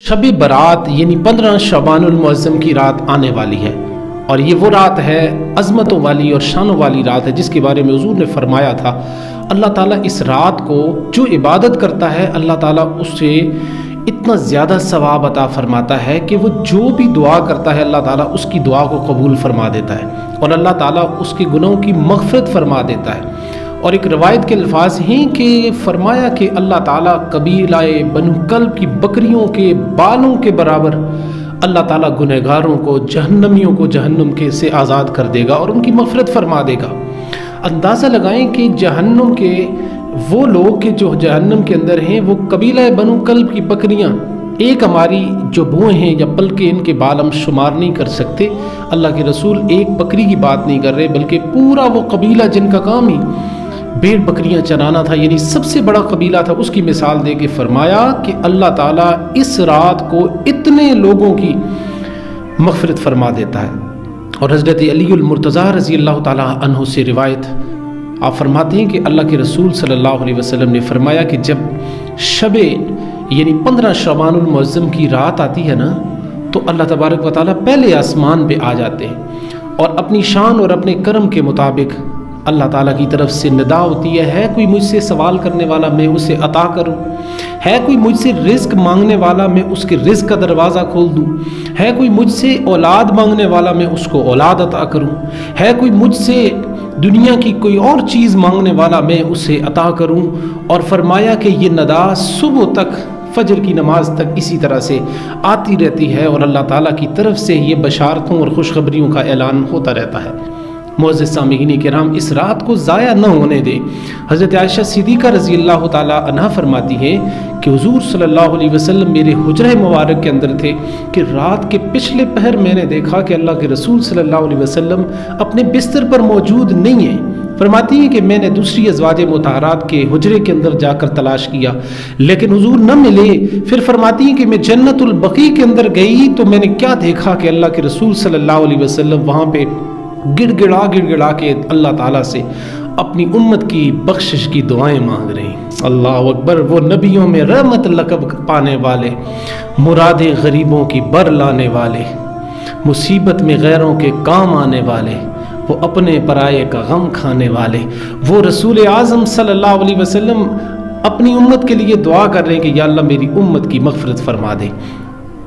شب برات یعنی 15 شعبان المعظم کی رات آنے والی ہے، اور یہ وہ رات ہے عظمتوں والی اور شانوں والی رات ہے جس کے بارے میں حضور نے فرمایا تھا اللہ تعالیٰ اس رات کو جو عبادت کرتا ہے اللہ تعالیٰ اس سے اتنا زیادہ ثواب عطا فرماتا ہے کہ وہ جو بھی دعا کرتا ہے اللہ تعالیٰ اس کی دعا کو قبول فرما دیتا ہے اور اللہ تعالیٰ اس کے گناہوں کی مغفرت فرما دیتا ہے۔ اور ایک روایت کے الفاظ ہیں کہ فرمایا کہ اللہ تعالیٰ قبیلہ بنو کلب کی بکریوں کے بالوں کے برابر اللہ تعالیٰ گنہگاروں کو جہنمیوں کو جہنم کے سے آزاد کر دے گا اور ان کی مغفرت فرما دے گا۔ اندازہ لگائیں کہ جہنم کے وہ لوگ کہ جو جہنم کے اندر ہیں وہ قبیلہ بنو کلب کی بکریاں، ایک ہماری جو بوئیں ہیں یا پلکیں ان کے بال ہم شمار نہیں کر سکتے۔ اللہ کے رسول ایک بکری کی بات نہیں کر رہے بلکہ پورا وہ قبیلہ جن کا کام ہی بھیڑ بکریاں چرانا تھا، یعنی سب سے بڑا قبیلہ تھا، اس کی مثال دے کے فرمایا کہ اللہ تعالیٰ اس رات کو اتنے لوگوں کی مغفرت فرما دیتا ہے۔ اور حضرت علی المرتضیٰ رضی اللہ تعالیٰ عنہ سے روایت آپ فرماتے ہیں کہ اللہ کے رسول صلی اللہ علیہ وسلم نے فرمایا کہ جب شب یعنی 15 شعبان المعظم کی رات آتی ہے نا تو اللہ تبارک و تعالیٰ پہلے آسمان پہ آ جاتے ہیں اور اپنی شان اور اپنے کرم کے مطابق اللہ تعالیٰ کی طرف سے ندا ہوتی ہے کوئی مجھ سے سوال کرنے والا میں اسے عطا کروں، ہے کوئی مجھ سے رزق مانگنے والا میں اس کے رزق کا دروازہ کھول دوں، ہے کوئی مجھ سے اولاد مانگنے والا میں اس کو اولاد عطا کروں، ہے کوئی مجھ سے دنیا کی کوئی اور چیز مانگنے والا میں اسے عطا کروں۔ اور فرمایا کہ یہ ندا صبح تک فجر کی نماز تک اسی طرح سے آتی رہتی ہے اور اللہ تعالیٰ کی طرف سے یہ بشارتوں اور خوشخبریوں کا اعلان ہوتا رہتا ہے۔ معزز سامعین کرام، اس رات کو ضائع نہ ہونے دیں۔ حضرت عائشہ صدیقہ رضی اللہ تعالیٰ عنہا فرماتی ہیں کہ حضور صلی اللہ علیہ وسلم میرے حجرہ مبارک کے اندر تھے کہ رات کے پچھلے پہر میں نے دیکھا کہ اللہ کے رسول صلی اللہ علیہ وسلم اپنے بستر پر موجود نہیں ہیں۔ فرماتی ہیں کہ میں نے دوسری ازواج مطہرات کے حجرے کے اندر جا کر تلاش کیا لیکن حضور نہ ملے۔ پھر فرماتی ہیں کہ میں جنت البقیع کے اندر گئی تو میں نے کیا دیکھا کہ اللہ کے رسول صلی اللہ علیہ وسلم وہاں پہ گڑ گڑا کے اللہ تعالیٰ سے اپنی امت کی بخشش کی دعائیں مانگ رہے ہیں۔ اللہ اکبر۔ وہ نبیوں میں رحمت لقب پانے والے، مراد غریبوں کی بر لانے والے، مصیبت میں غیروں کے کام آنے والے، وہ اپنے پرائے کا غم کھانے والے، وہ رسول اعظم صلی اللہ علیہ وسلم اپنی امت کے لیے دعا کر رہے ہیں کہ یا اللہ میری امت کی مغفرت فرما دے۔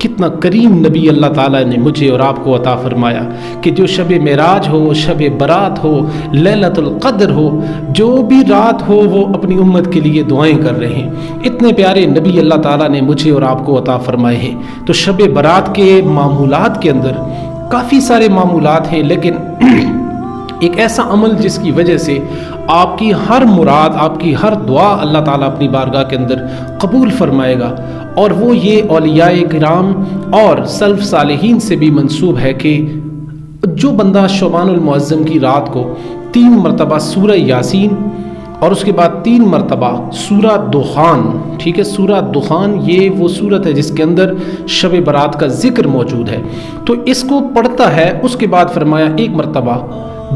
کتنا کریم نبی اللہ تعالیٰ نے مجھے اور آپ کو عطا فرمایا کہ جو شب معراج ہو، شب برات ہو، لیلۃ القدر ہو، جو بھی رات ہو وہ اپنی امت کے لیے دعائیں کر رہے ہیں۔ اتنے پیارے نبی اللہ تعالیٰ نے مجھے اور آپ کو عطا فرمائے ہیں۔ تو شب برات کے معمولات کے اندر کافی سارے معمولات ہیں لیکن ایک ایسا عمل جس کی وجہ سے آپ کی ہر مراد، آپ کی ہر دعا اللہ تعالیٰ اپنی بارگاہ کے اندر قبول فرمائے گا، اور وہ یہ اولیاء کرام اور سلف صالحین سے بھی منسوب ہے کہ جو بندہ شعبان المعظم کی رات کو 3 مرتبہ سورہ یاسین اور اس کے بعد 3 مرتبہ سورہ دخان، ٹھیک ہے، سورہ دخان یہ وہ سورت ہے جس کے اندر شب برات کا ذکر موجود ہے، تو اس کو پڑھتا ہے۔ اس کے بعد فرمایا 1 مرتبہ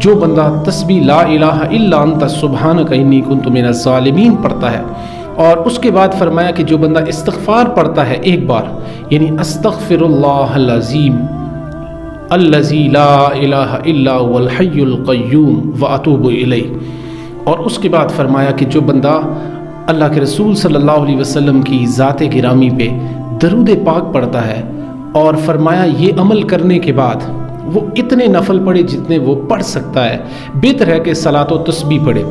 جو بندہ تسبیح لا الہ الا انت سبحانک انی کنت من الظالمین پڑھتا ہے، اور اس کے بعد فرمایا کہ جو بندہ استغفار پڑھتا ہے 1 بار، یعنی استغفر اللہ العظیم الذی لا الہ الا هو الحی القیوم واتوب الیہ، اور اس کے بعد فرمایا کہ جو بندہ اللہ کے رسول صلی اللہ علیہ وسلم کی ذات گرامی پہ درود پاک پڑھتا ہے، اور فرمایا یہ عمل کرنے کے بعد وہ اتنے نفل پڑھے جتنے وہ پڑھ سکتا ہے، بہتر ہے کہ صلاۃ و تسبیح پڑھے،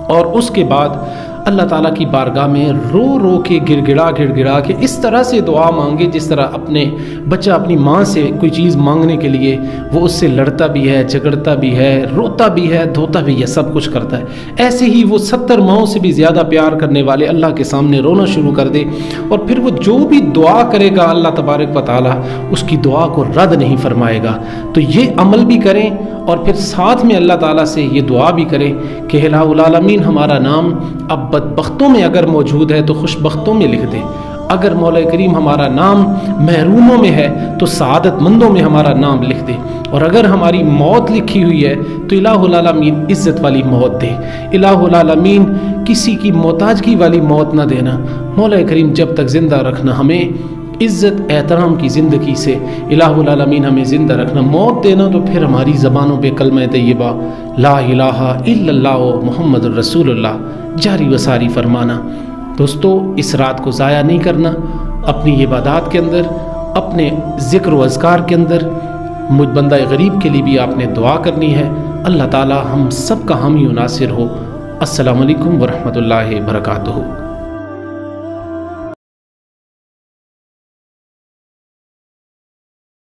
اور اس کے بعد اللہ تعالیٰ کی بارگاہ میں رو رو کے گڑ گڑا کے اس طرح سے دعا مانگے جس طرح اپنے بچہ اپنی ماں سے کوئی چیز مانگنے کے لیے وہ اس سے لڑتا بھی ہے، جھگڑتا بھی ہے، روتا بھی ہے، دھوتا بھی ہے، سب کچھ کرتا ہے، ایسے ہی وہ 70 ماؤں سے بھی زیادہ پیار کرنے والے اللہ کے سامنے رونا شروع کر دے، اور پھر وہ جو بھی دعا کرے گا اللہ تبارک و تعالیٰ اس کی دعا کو رد نہیں فرمائے گا۔ تو یہ عمل بھی کریں اور پھر ساتھ میں اللہ تعالیٰ سے یہ دعا بھی کریں کہ الہ العالمین ہمارا نام اب بدبختوں میں اگر موجود ہے تو خوش بختوں میں لکھ دے، اگر مولا کریم ہمارا نام محروموں میں ہے تو سعادت مندوں میں ہمارا نام لکھ دے، اور اگر ہماری موت لکھی ہوئی ہے تو الہ العالمین عزت والی موت دے، الہ العالمین کسی کی محتاجگی والی موت نہ دینا، مولا کریم جب تک زندہ رکھنا ہمیں عزت احترام کی زندگی سے الہ العالمین ہمیں زندہ رکھنا، موت دینا تو پھر ہماری زبانوں پہ کلمہ طیبہ لا الہ الا اللہ محمد الرسول اللہ جاری و ساری فرمانا۔ دوستو اس رات کو ضائع نہیں کرنا، اپنی عبادات کے اندر، اپنے ذکر و اذکار کے اندر، مجھ بندہ غریب کے لیے بھی آپ نے دعا کرنی ہے۔ اللہ تعالی ہم سب کا حامی و ناصر ہو۔ السلام علیکم ورحمۃ اللہ وبرکاتہ۔